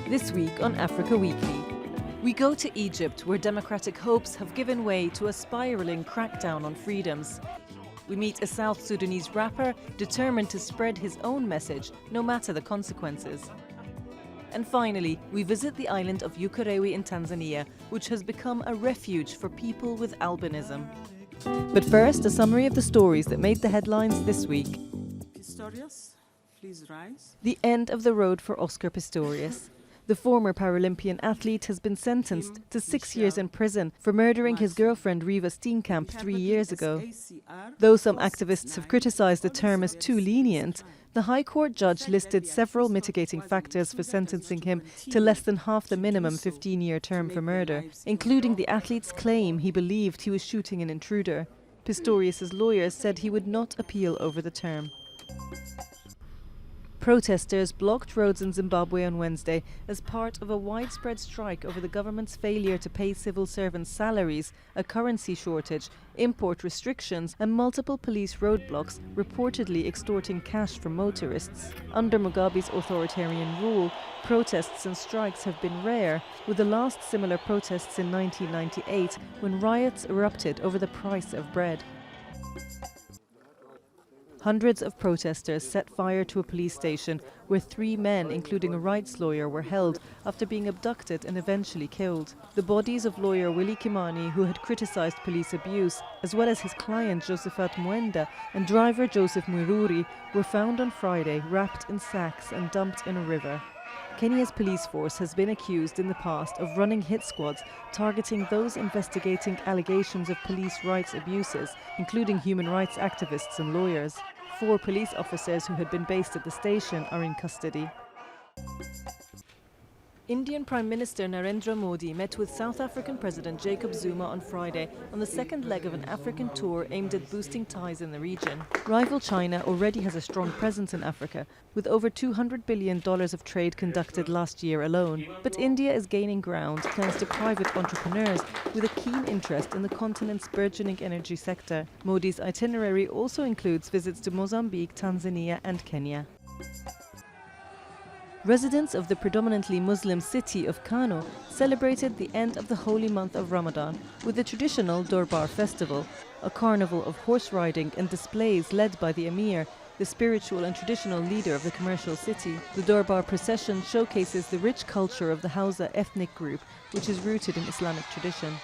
This week on Africa Weekly, we go to Egypt, where democratic hopes have given way to a spiralling crackdown on freedoms. We meet a South Sudanese rapper determined to spread his own message, no matter the consequences. And finally, we visit the island of Ukerewe in Tanzania, which has become a refuge for people with albinism. But first, a summary of the stories that made the headlines this week. Pistorius, please rise. The end of the road for Oscar Pistorius. The former Paralympian athlete has been sentenced to 6 years in prison for murdering his girlfriend Riva Steenkamp 3 years ago. Though some activists have criticised the term as too lenient, the High Court judge listed several mitigating factors for sentencing him to less than half the minimum 15-year term for murder, including the athlete's claim he believed he was shooting an intruder. Pistorius' lawyers said he would not appeal over the term. Protesters blocked roads in Zimbabwe on Wednesday as part of a widespread strike over the government's failure to pay civil servants' salaries, a currency shortage, import restrictions and multiple police roadblocks reportedly extorting cash from motorists. Under Mugabe's authoritarian rule, protests and strikes have been rare, with the last similar protests in 1998 when riots erupted over the price of bread. Hundreds of protesters set fire to a police station where 3 men, including a rights lawyer, were held after being abducted and eventually killed. The bodies of lawyer Willy Kimani, who had criticised police abuse, as well as his client Josephat Mwenda and driver Joseph Mwiruri, were found on Friday wrapped in sacks and dumped in a river. Kenya's police force has been accused in the past of running hit squads targeting those investigating allegations of police rights abuses, including human rights activists and lawyers. 4 police officers who had been based at the station are in custody. Indian Prime Minister Narendra Modi met with South African President Jacob Zuma on Friday on the second leg of an African tour aimed at boosting ties in the region. Rival China already has a strong presence in Africa, with over $200 billion of trade conducted last year alone. But India is gaining ground thanks to private entrepreneurs with a keen interest in the continent's burgeoning energy sector. Modi's itinerary also includes visits to Mozambique, Tanzania and Kenya. Residents of the predominantly Muslim city of Kano celebrated the end of the holy month of Ramadan with the traditional Durbar festival, a carnival of horse riding and displays led by the Emir, the spiritual and traditional leader of the commercial city. The Durbar procession showcases the rich culture of the Hausa ethnic group, which is rooted in Islamic tradition.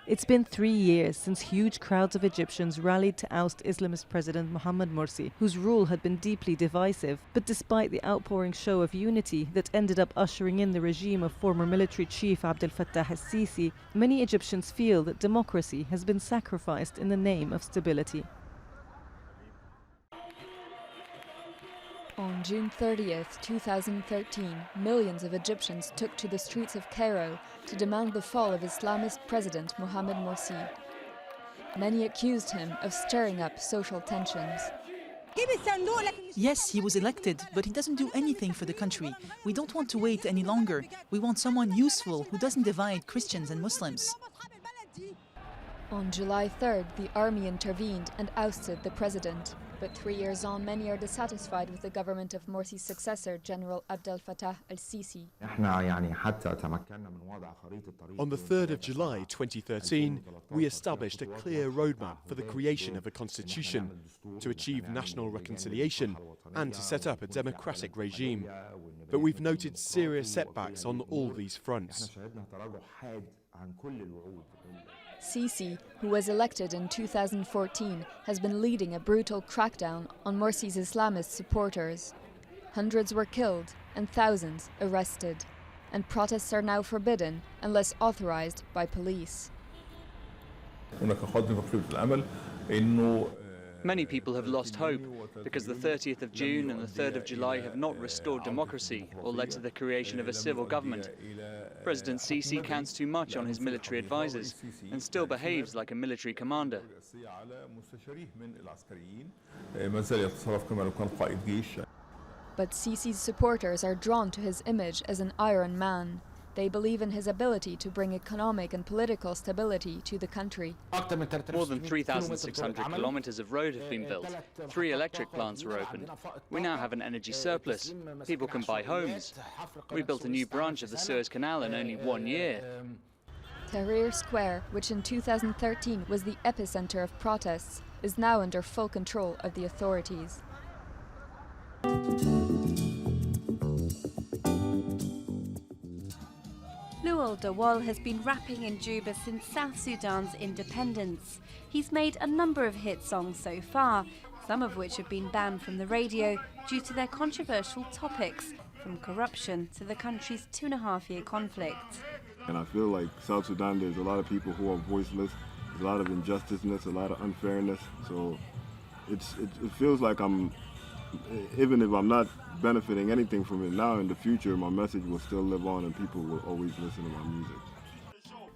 It's been 3 years since huge crowds of Egyptians rallied to oust Islamist President Mohamed Morsi, whose rule had been deeply divisive. But despite the outpouring show of unity that ended up ushering in the regime of former military chief Abdel Fattah al-Sisi, many Egyptians feel that democracy has been sacrificed in the name of stability. On June 30th, 2013, millions of Egyptians took to the streets of Cairo to demand the fall of Islamist President Mohamed Morsi. Many accused him of stirring up social tensions. Yes, he was elected, but he doesn't do anything for the country. We don't want to wait any longer. We want someone useful who doesn't divide Christians and Muslims. On July 3rd, the army intervened and ousted the president. But 3 years on, many are dissatisfied with the government of Morsi's successor, General Abdel Fattah al-Sisi. On the 3rd of July 2013, we established a clear roadmap for the creation of a constitution, to achieve national reconciliation and to set up a democratic regime. But we've noted serious setbacks on all these fronts. Sisi, who was elected in 2014, has been leading a brutal crackdown on Morsi's Islamist supporters. Hundreds were killed and thousands arrested. And protests are now forbidden unless authorized by police. Many people have lost hope because the 30th of June and the 3rd of July have not restored democracy or led to the creation of a civil government. President Sisi counts too much on his military advisors and still behaves like a military commander. But Sisi's supporters are drawn to his image as an iron man. They believe in his ability to bring economic and political stability to the country. More than 3,600 kilometers of road have been built. 3 electric plants were opened. We now have an energy surplus. People can buy homes. We built a new branch of the Suez Canal in only 1 year. Tahrir Square, which in 2013 was the epicenter of protests, is now under full control of the authorities. Lual Dawal has been rapping in Juba since South Sudan's independence. He's made a number of hit songs so far, some of which have been banned from the radio due to their controversial topics, from corruption to the country's 2.5-year conflict. And I feel like South Sudan, there's a lot of people who are voiceless, there's a lot of injusticeness, a lot of unfairness. So it feels like even if I'm not benefiting anything from it now, in the future my message will still live on and people will always listen to my music.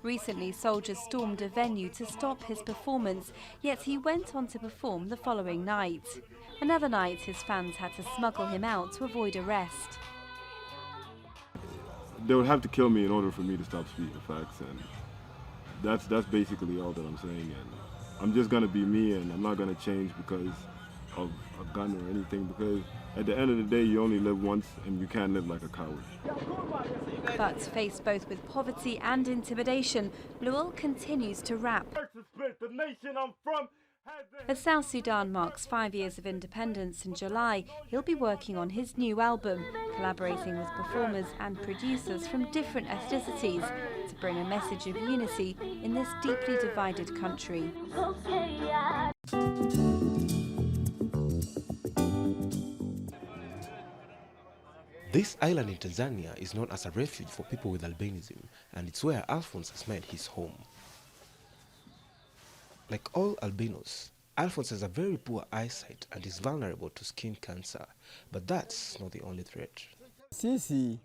Recently, soldiers stormed a venue to stop his performance, yet he went on to perform the following night. Another night, his fans had to smuggle him out to avoid arrest. They would have to kill me in order for me to stop speaking facts, and that's basically all that I'm saying. And I'm just gonna be me, and I'm not gonna change because of a gun or anything, because at the end of the day you only live once and you can't live like a coward. But faced both with poverty and intimidation, Lual continues to rap. As South Sudan marks 5 years of independence in July, he'll be working on his new album, collaborating with performers and producers from different ethnicities to bring a message of unity in this deeply divided country. This island in Tanzania is known as a refuge for people with albinism, and it's where Alphonse has made his home. Like all albinos, Alphonse has a very poor eyesight and is vulnerable to skin cancer, but that's not the only threat. The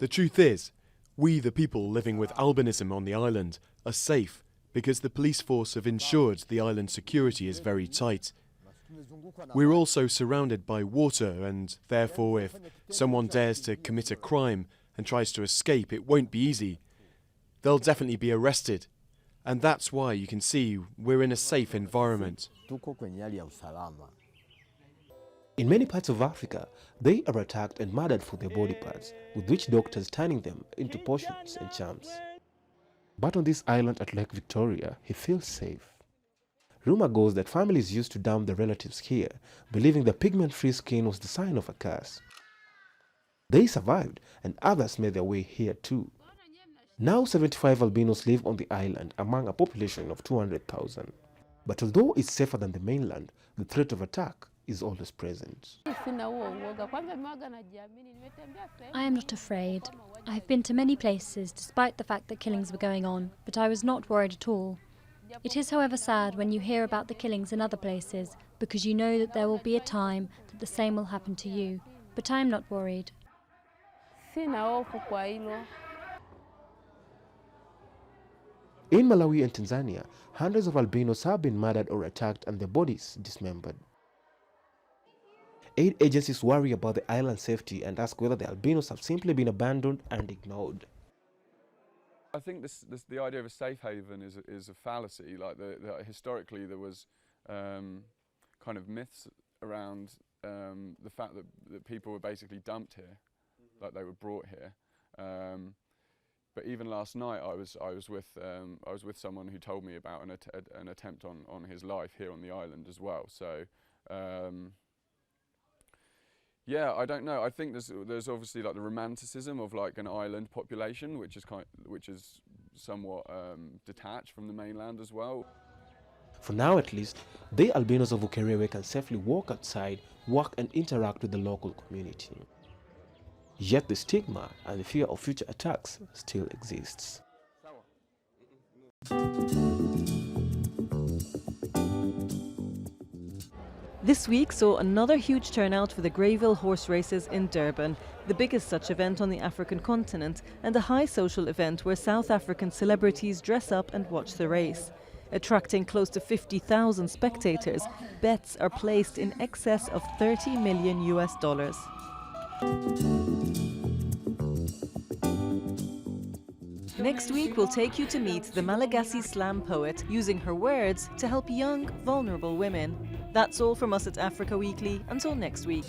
truth is, we the people living with albinism on the island are safe because the police force have ensured the island's security is very tight. We're also surrounded by water, and therefore if someone dares to commit a crime and tries to escape, it won't be easy. They'll definitely be arrested. And that's why you can see we're in a safe environment. In many parts of Africa, they are attacked and murdered for their body parts, with witch doctors turning them into potions and charms. But on this island at Lake Victoria, he feels safe. Rumor goes that families used to dump their relatives here, believing the pigment-free skin was the sign of a curse. They survived, and others made their way here too. Now 75 albinos live on the island among a population of 200,000. But although it's safer than the mainland, the threat of attack is always present. I am not afraid. I've been to many places despite the fact that killings were going on, but I was not worried at all. It is, however, sad when you hear about the killings in other places, because you know that there will be a time that the same will happen to you. But I am not worried. In Malawi and Tanzania, hundreds of albinos have been murdered or attacked and their bodies dismembered. Aid agencies worry about the island's safety and ask whether the albinos have simply been abandoned and ignored. I think the idea of a safe haven is a fallacy. Like historically, there was kind of myths around the fact that people were basically dumped here, like they were brought here. But even last night, I was with someone who told me about an attempt on his life here on the island as well. So. Yeah, I don't know. I think there's obviously like the romanticism of like an island population, which is somewhat detached from the mainland as well. For now at least, the albinos of Ukerewe can safely walk outside, work and interact with the local community. Yet the stigma and the fear of future attacks still exists. This week saw another huge turnout for the Greyville horse races in Durban, the biggest such event on the African continent and a high social event where South African celebrities dress up and watch the race. Attracting close to 50,000 spectators, bets are placed in excess of $30 million. Next week, we'll take you to meet the Malagasy slam poet using her words to help young, vulnerable women. That's all from us at Africa Weekly. Until next week.